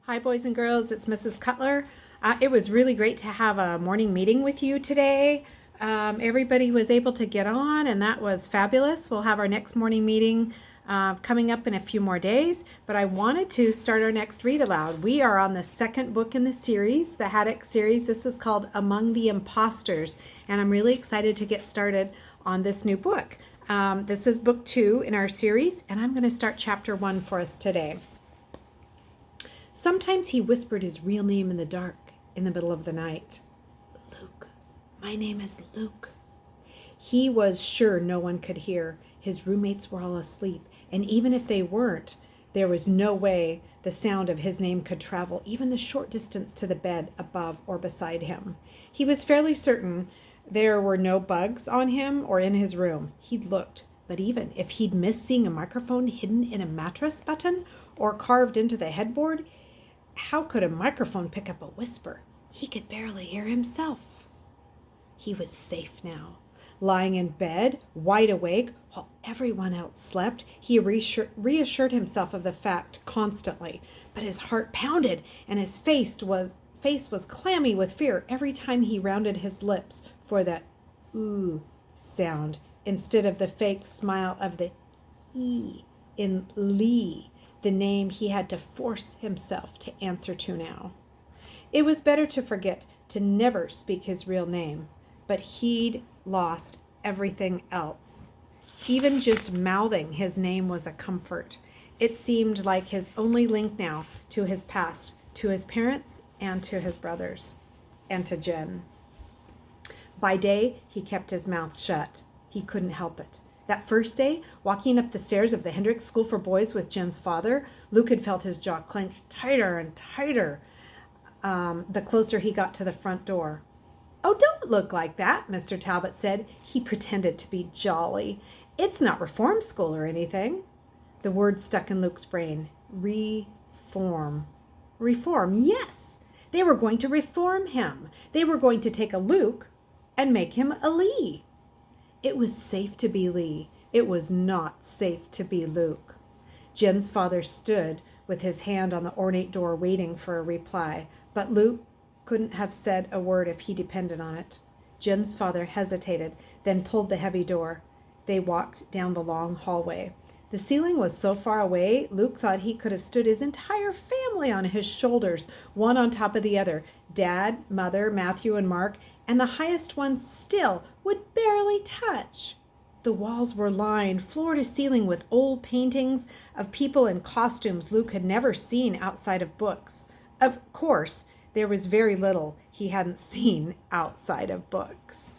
Hi, boys and girls. It's Mrs. Cutler. It was really great to have a morning meeting with you today. Everybody was able to get on, and that was fabulous. We'll have our next morning meeting coming up in a few more days, but I wanted to start our next read aloud. We are on the second book in the series, the Haddock series. This is called Among the Imposters, and I'm really excited to get started on this new book. This is book 2 in our series, and I'm going to start chapter 1 for us today. Sometimes he whispered his real name in the dark, in the middle of the night. Luke. My name is Luke. He was sure no one could hear. His roommates were all asleep, and even if they weren't, there was no way the sound of his name could travel even the short distance to the bed above or beside him. He was fairly certain there were no bugs on him or in his room. He'd looked, but even if he'd missed seeing a microphone hidden in a mattress button or carved into the headboard, how could a microphone pick up a whisper? He could barely hear himself. He was safe now. Lying in bed, wide awake, while everyone else slept, he reassured himself of the fact constantly. But his heart pounded, and his face was clammy with fear every time he rounded his lips for that ooh sound instead of the fake smile of the E in Lee, the name he had to force himself to answer to now. It was better to forget, to never speak his real name, but he'd lost everything else. Even just mouthing his name was a comfort. It seemed like his only link now to his past, to his parents and to his brothers, and to Jen. By day, he kept his mouth shut. He couldn't help it. That first day, walking up the stairs of the Hendricks School for Boys with Jen's father, Luke had felt his jaw clench tighter and tighter the closer he got to the front door. "Oh, don't look like that," Mr. Talbot said. He pretended to be jolly. "It's not reform school or anything." The word stuck in Luke's brain. Reform. Reform, yes. They were going to reform him. They were going to take a Luke and make him a Lee. It was safe to be Lee. It was not safe to be Luke. Jen's father stood with his hand on the ornate door waiting for a reply, but Luke couldn't have said a word if he depended on it. Jen's father hesitated, then pulled the heavy door. They walked down the long hallway. The ceiling was so far away, Luke thought he could have stood his entire family on his shoulders, one on top of the other. Dad, Mother, Matthew, and Mark, and the highest one still would barely touch. The walls were lined floor to ceiling with old paintings of people in costumes Luke had never seen outside of books. Of course, there was very little he hadn't seen outside of books.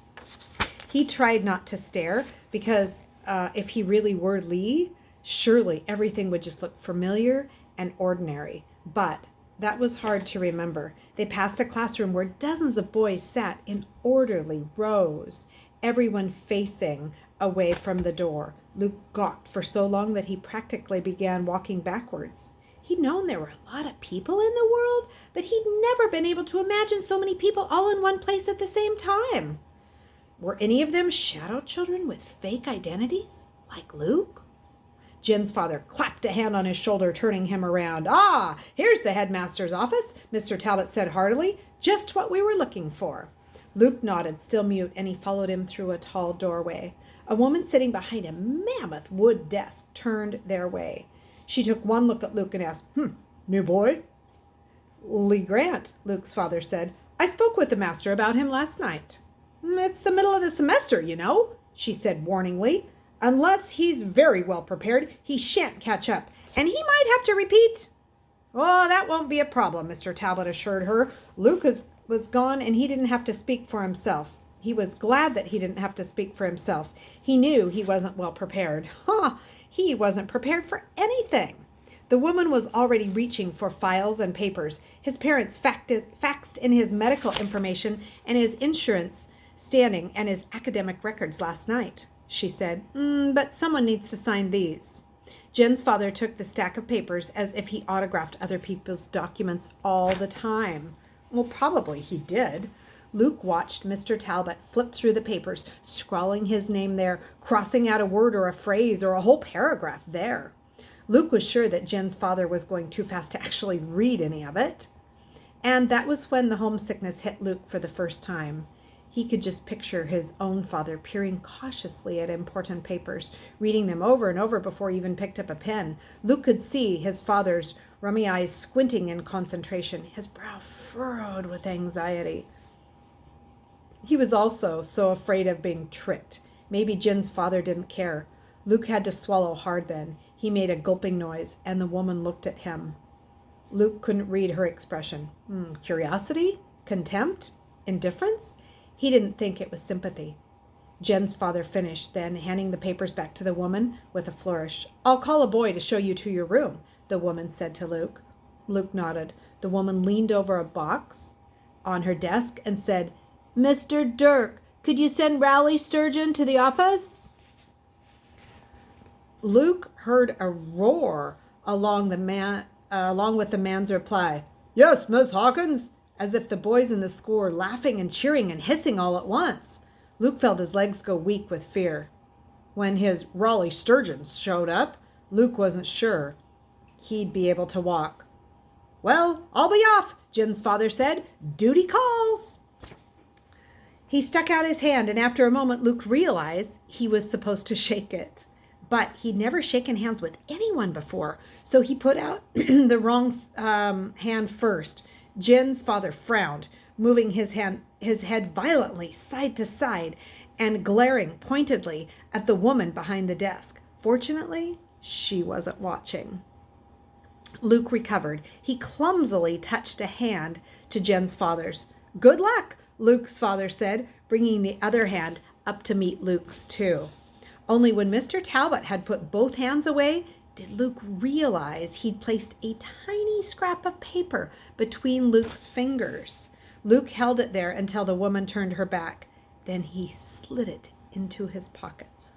He tried not to stare because if he really were Lee, surely everything would just look familiar and ordinary. But that was hard to remember. They passed a classroom where dozens of boys sat in orderly rows, everyone facing away from the door. Luke gawked for so long that he practically began walking backwards. He'd known there were a lot of people in the world, but he'd never been able to imagine so many people all in one place at the same time. Were any of them shadow children with fake identities, like Luke? Jen's father clapped a hand on his shoulder, turning him around. "Ah, here's the headmaster's office," Mr. Talbot said heartily. "Just what we were looking for." Luke nodded, still mute, and he followed him through a tall doorway. A woman sitting behind a mammoth wood desk turned their way. She took one look at Luke and asked, "New boy?" "Lee Grant," Luke's father said. "I spoke with the master about him last night." "It's the middle of the semester, you know," she said warningly. "Unless he's very well prepared, he shan't catch up, and he might have to repeat." "Oh, that won't be a problem," Mr. Talbot assured her. Luke was gone, and he didn't have to speak for himself. He was glad that he didn't have to speak for himself. He knew he wasn't well prepared. He wasn't prepared for anything. The woman was already reaching for files and papers. His parents faxed in his medical information and his insurance standing and his academic records last night. She said, "But someone needs to sign these." Jen's father took the stack of papers as if he autographed other people's documents all the time. Well, probably he did. Luke watched Mr. Talbot flip through the papers, scrawling his name there, crossing out a word or a phrase or a whole paragraph there. Luke was sure that Jen's father was going too fast to actually read any of it. And that was when the homesickness hit Luke for the first time. He could just picture his own father peering cautiously at important papers, reading them over and over before he even picked up a pen. Luke could see his father's rummy eyes squinting in concentration, his brow furrowed with anxiety. He was also so afraid of being tricked. Maybe Jen's father didn't care. Luke had to swallow hard then. He made a gulping noise, and the woman looked at him. Luke couldn't read her expression. Curiosity? Contempt? Indifference? He didn't think it was sympathy. Jen's father finished, then handing the papers back to the woman with a flourish. "I'll call a boy to show you to your room," the woman said to Luke. Luke nodded. The woman leaned over a box on her desk and said, "Mr. Dirk, could you send Raleigh Sturgeon to the office?" Luke heard a roar along with the man's reply. "Yes, Miss Hawkins," as if the boys in the school were laughing and cheering and hissing all at once. Luke felt his legs go weak with fear. When his Raleigh Sturgeons showed up, Luke wasn't sure he'd be able to walk. "Well, I'll be off," Jen's father said. "Duty calls." He stuck out his hand, and after a moment, Luke realized he was supposed to shake it. But he'd never shaken hands with anyone before, so he put out the wrong hand first. Jen's father frowned, moving his head violently side to side and glaring pointedly at the woman behind the desk. Fortunately, she wasn't watching. Luke recovered. He clumsily touched a hand to Jen's father's. "Good luck," Luke's father said, bringing the other hand up to meet Luke's too. Only when Mr. Talbot had put both hands away did Luke realize he'd placed a tiny scrap of paper between Luke's fingers. Luke held it there until the woman turned her back. Then he slid it into his pocket.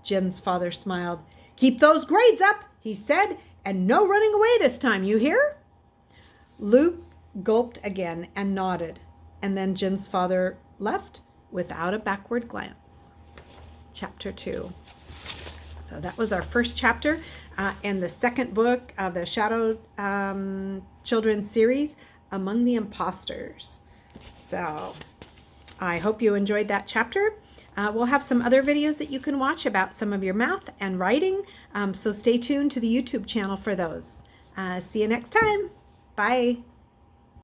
Jen's father smiled. "Keep those grades up," he said, "and no running away this time, you hear?" Luke gulped again and nodded, and then Jen's father left without a backward glance. Chapter 2. So that was our first chapter in the second book of the Shadow Children series, Among the Imposters. So I hope you enjoyed that chapter. We'll have some other videos that you can watch about some of your math and writing. So stay tuned to the YouTube channel for those. See you next time. Bye.